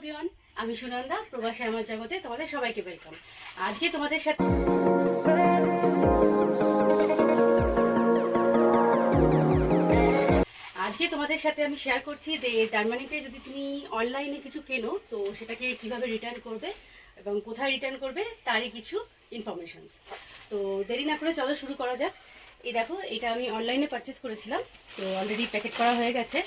Everyone, আমি সুনন্দা প্রবাসী আমার জগতে তোমাদের সবাইকে ওয়েলকাম। আজকে তোমাদের সাথে আমি শেয়ার করছি যে জার্মানিতে যদি তুমি অনলাইনে কিছু কেনো তো সেটাকে কিভাবে রিটার্ন করবে এবং কোথায় রিটার্ন করবে তারই কিছু ইনফরমেশনস। তো দেরি না করে চলো শুরু করা যাক। এই দেখো, এটা আমি অনলাইনে পারচেস করেছিলাম, তো অলরেডি প্যাকেট করা হয়ে গেছে।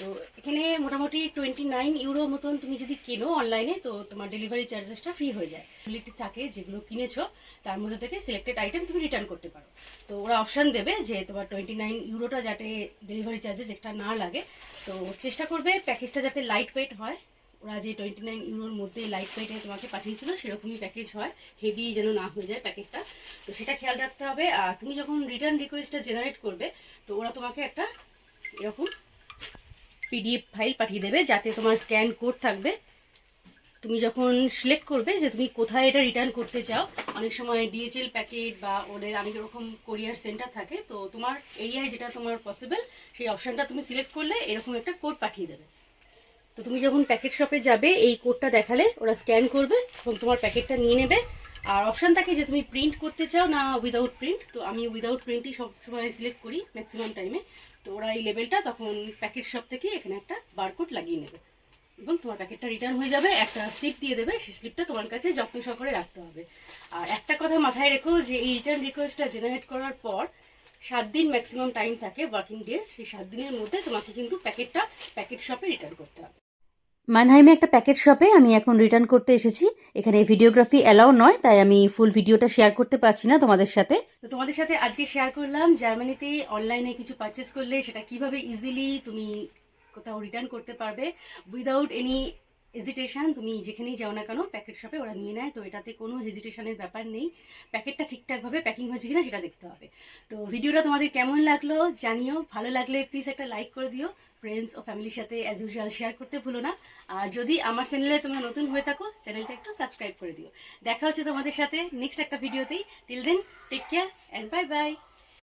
তো এখানে মোটামুটি 29 ইউরো মতন তুমি যদি কেনো অনলাইনে তো তোমার ডেলিভারি চার্জেসটা ফ্রি হয়ে যায়। কোয়ালিটি থাকে যেগুলো কিনেছো তার মধ্যে থেকে সিলেক্টেড আইটেম তুমি রিটার্ন করতে পারো। তো ওরা অপশান দেবে যে তোমার 29 ইউরোটা যাতে ডেলিভারি চার্জেস একটা না লাগে। তো চেষ্টা করবে প্যাকেজটা যাতে লাইট ওয়েট হয়। ওরা যে 29 ইউরোর মধ্যে লাইট ওয়েটে তোমাকে পাঠিয়েছিল সেরকমই প্যাকেজ হয়, হেভি যেন না হয়ে যায় প্যাকেজটা। তো সেটা খেয়াল রাখতে হবে। আর তুমি যখন রিটার্ন রিকোয়েস্টটা জেনারেট করবে তো ওরা তোমাকে একটা এরকম পিডিএফ ফাইল পাঠিয়ে দেবে যাতে তোমার স্ক্যান কোড থাকবে। তুমি যখন সিলেক্ট করবে যে তুমি কোথায় এটা রিটার্ন করতে চাও, অনেক সময় ডিএচএল প্যাকেট বা ওদের অনেক রকম কোরিয়ার সেন্টার থাকে, তো তোমার এরিয়ায় যেটা তোমার পসিবল সেই অপশানটা তুমি সিলেক্ট করলে এরকম একটা কোড পাঠিয়ে দেবে। তো তুমি যখন প্যাকেট শপে যাবে এই কোডটা দেখালে ওরা স্ক্যান করবে এবং তোমার প্যাকেটটা নিয়ে নেবে। আর অপশান থাকে যে তুমি প্রিন্ট করতে চাও না উইদাউট প্রিন্ট, তো আমি উইদাউট প্রিন্টই সবসময় সিলেক্ট করি ম্যাক্সিমাম টাইমে। তো ওরা এই লেভেলটা তখন প্যাকেট শপ থেকে এখানে একটা বারকোড লাগিয়ে নেবে এবং তোমার প্যাকেটটা রিটার্ন হয়ে যাবে। একটা স্লিপ দিয়ে দেবে, সেই স্লিপটা তোমার কাছে যত্ন সহকারে রাখতে হবে। আর একটা কথা মাথায় রেখো যে এই রিটার্ন রিকোয়েস্টটা জেনারেট করার পর 7 দিন ম্যাক্সিমাম টাইম থাকে, ওয়ার্কিং ডেজ। সেই 7 দিনের মধ্যে তোমাকে কিন্তু প্যাকেটটা প্যাকেট শপে রিটার্ন করতে হবে। মানহাইমে একটা প্যাকেট শপে আমি এখন রিটার্ন করতে এসেছি। এখানে ভিডিওগ্রাফি অ্যালাউ নয়, তাই আমি ফুল ভিডিওটা শেয়ার করতে পারছি না তোমাদের সাথে। তো তোমাদের সাথে আজকে শেয়ার করলাম জার্মানিতে অনলাইনে কিছু পারচেস করলে সেটা কিভাবে ইজিলি তুমি কোথাও রিটার্ন করতে পারবে উইদাউট এনি হেজিটেশন। তুমি যেখানেই যাও না কেন প্যাকেট শপে ওরা নিয়ে নেয়, তো এটাতে কোনো হেজিটেশনের ব্যাপার নেই। প্যাকেটটা ঠিকঠাকভাবে প্যাকিং হয়েছে কিনা সেটা দেখতে হবে। তো ভিডিওটা তোমাদের কেমন লাগলো জানিও। ভালো লাগলে প্লিজ একটা লাইক করে দিও। ফ্রেন্ডস ও ফ্যামিলির সাথে অ্যাজ ইউজুয়াল শেয়ার করতে ভুলো না। আর যদি আমার চ্যানেলে তোমরা নতুন হয়ে থাকো চ্যানেলটা একটু সাবস্ক্রাইব করে দিও। দেখা হচ্ছে তোমাদের সাথে নেক্সট একটা ভিডিওতেই। Till then take care and bye by.